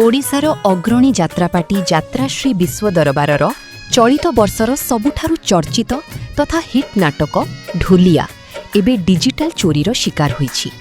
ओडिशार अग्रणी जात्रापाटी जात्राश्री विश्व दरबारर चलित वर्षर सबुठारु चर्चित तथा हिट नाटक ढोलिया एबे डिजिटल चोरीर शिकार होईछि।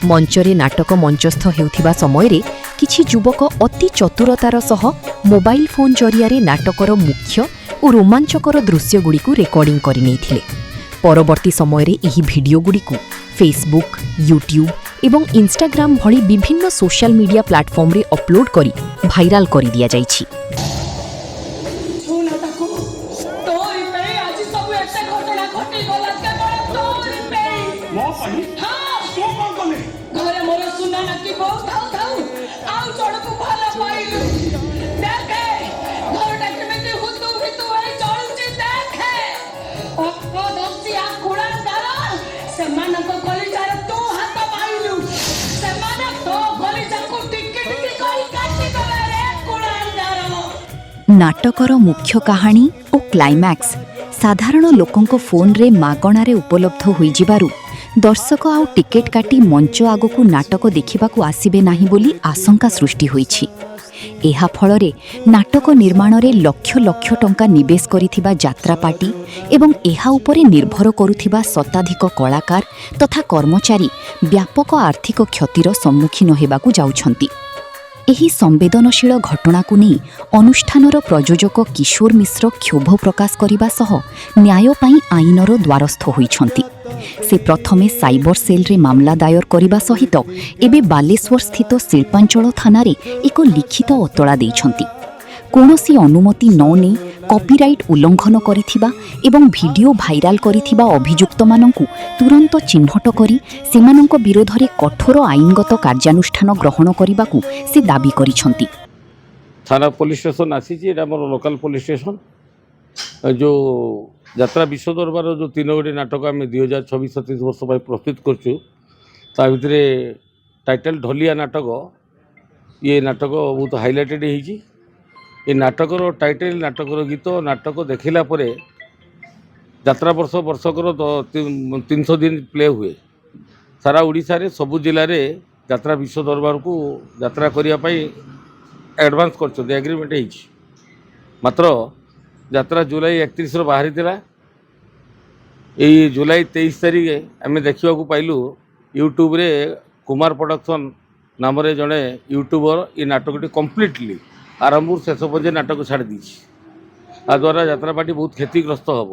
मंचरे नाटक मंचस्थ हेउथिबा समयरे किछि युवक अति चतुरतार सह मोबाइल फोन जरियारे नाटकर मुख्य और रोमांचकर दृश्यगुड़िकु रेकर्डिंग करि नैथिले। परवर्ती समयरे एही भिडियोगुड़िकु फेसबुक, यूट्यूब एवं इंस्टाग्राम भली विभिन्न सोशल मीडिया प्लेटफॉर्म रे अपलोड करी भाइराल करि दिया जाइछि। नाटकर मुख्य कहानी और क्लाइमैक्स साधारण लोकंक फोन रे मागणारे उपलब्ध होई जिबारु दर्शक आउ टिकेट काटी मंच आगकु नाटक देखिबाकु आसीबे नाही बोली आशंका सृष्टि होईछि। एहा फलरे नाटक निर्माण रे लक्ष लक्ष टंका निवेश करिथिबा जात्रापाटी एवं एहा उपरे निर्भर करुथिबा शताधिक कलाकार तथा कर्मचारी व्यापक आर्थिक क्षतिर सम्मुखीन हेबाकु जाउछंती। एही संवेदनशील घटना को नहीं अनुष्ठानर प्रयोजक किशोर मिश्र क्षोभ प्रकाश करने सह न्याय पाई आईनर द्वारस्थ होइछंती। से प्रथमे साइबर सेल रे मामला दायर करने सहित एबे बालेश्वर स्थित शिल्पांचल थाना रे एक लिखित अतला देइछंती। कोनोसी अनुमति न नै कॉपीराइट उल्लंघन करिथिबा एवं वीडियो भाइराल करिथिबा अभियुक्त माननकु तुरंत चिन्हट करी सेमाननक विरोधरे कठोर आईनगत कार्यानुष्ठान ग्रहण करिबाकु से दाबी करिछंती। थाना पुलिस स्टेशन आसीछि, एटा हमर लोकल पुलिस स्टेशन। जो यात्रा विश्व दरबार जो 3 गोटी नाटक आम 2026-27 वर्ष पर प्रस्तुत करछु ता भितरे टाइटल ढोलिया नाटक, ये नाटक बहुत हाइलाइटेड होईछि। ये नाटकर टाइटल, नाटकर गीत, नाटक देखला परे यात्रा वर्ष वर्षकर 300 दिन प्ले हुए। सारा ओडिशा रे सबु जिले रे यात्रा विश्व दरबार को यात्रा करिया पई एडवांस करछो एग्रीमेंट होईछि। मात्र यात्रा जुलाई 31 रो बाहरी थिला। एई जुलाई 23 तारिख आमे देखिबा को पाइलु यूट्यूब रे कुमार प्रोडक्शन नाम रे जने यूट्यूबर ये नाटकटी कंप्लीटली आरंभ शेष पर्यंत नाटक छाड़ दीछि। आ द्वारा यात्रापाटी बहुत क्षतिग्रस्त हम।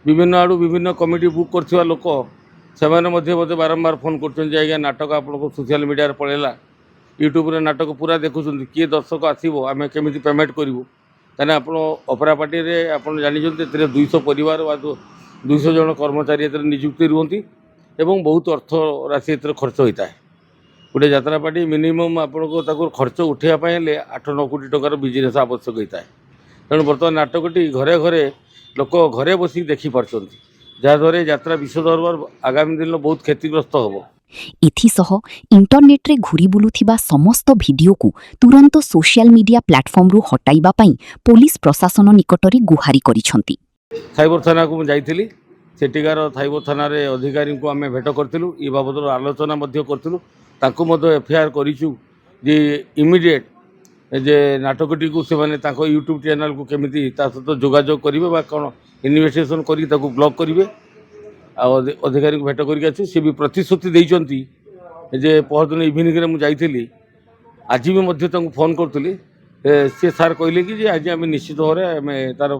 विभिन्न आड़ू विभिन्न कमिटी बुक करथिबा लोक सेमाने मध्य मते बारंबार फोन करछन जे आज्ञा नाटक आपनको सोशल मीडिया रे पळेला, यूट्यूब रे नाटक पूरा देखुछन, किए दर्शक आसीबो, आमे केमिति पेमेंट करिवो। ताने आपण ऑपेरा पार्टी रे आपण जानि जंते 200 परिवार वा 200 जन कर्मचारी एतरे नियुक्ति रुहंती एवं बहुत अर्थ राशि एतरे खर्च होता है। गोटे यात्रापाटी मिनिमम आपको ताको खर्च उठाइवाई 8-9 कोटी टंकार बिजनेस आवश्यक होता है। तेणु बर्तमान नाटकटी घरे घरे लोक घरे बसिक देखिपार्छन्ति, जहाँद्वारा यात्रा विश्व दरबार आगामी दिन बहुत क्षतिग्रस्त हम। एथिसह इंटरनेट रे घुरी बुलुथिबा समस्त वीडियो को तुरंत सोशल मीडिया प्लेटफॉर्म रु हटाइबा पई पुलिस प्रशासन निकटरी गुहारी करिसंती। साइबर थाना को जाइथिली, सेटिकार साइबर थाना रे अधिकारी को आमे भेट करथिलु, ई बाबद आलोचना मध्य करथिलु। ताको मध्य एफआईआर करिछु जे इमिडिएट जे नाटकटी को से माने ताको यूट्यूब चैनल को केमिति ता सहित जोगाजोग करिवे बा कोन इन्वेस्टिगेशन करी ताको ब्लॉक करिवे। अधिकारी को भेट करके अच्छे सी भी प्रतिश्रुति देइचंती जे पहरदिन इवनिंग रे मु जाइथिली, आज भी मध्य ताको फोन करतली। सी सार कहले कि आज आम निश्चित भाव में तार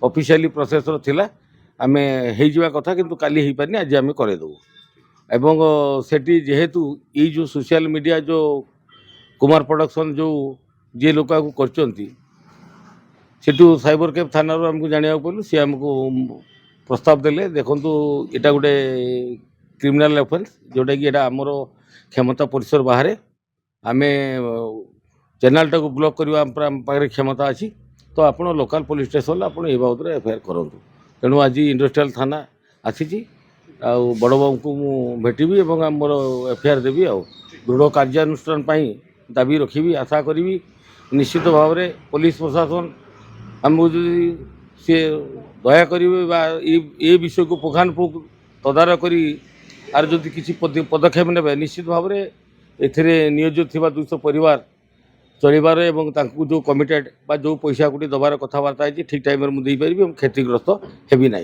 ऑफिशियली प्रोसेसर थिला आमे हेइ जिवा कथा, किंतु काली हेइ पारनी, आज आम करेदेबू। एवं सेठी जेहेतु ये जो सोशल मीडिया जो कुमार प्रोडक्शन जो जे लोक करचंती सेठू साइबर कैफ थाना आमको जाना पड़ू, सी आमको प्रस्ताव देले देखु यहाँ गोटे क्रिमिनाल ऑफेंस जोटा कि यहाँ आमर क्षमता परिसर बाहर आमे चैनलटा को ब्लॉक करवा आम पाखे क्षमता अच्छी तो आप लोकल पुलिस स्टेशन आप बाबद एफआईआर करूँ तेणु आज इंडस्ट्रियल थाना आसी बड़ बाबू को भेटी और मोर एफआईआर देवी दृढ़ कार्यानुष्ठान दाबी रखी आशा करी निश्चित भाव में पुलिस प्रशासन आमको जदि सी दया करेंगे ये विषय को पुखानुपुख तदारख करी आर जदि किसी पदक्षेप ने निश्चित भाव में नियोजित 200 परिवार चलिबार एवं तांकु जो कमिटेड बा जो पैसा गुटी दबार कथबार्ता है ठीक टाइम में मुझे क्षतिग्रस्त हेबी ना।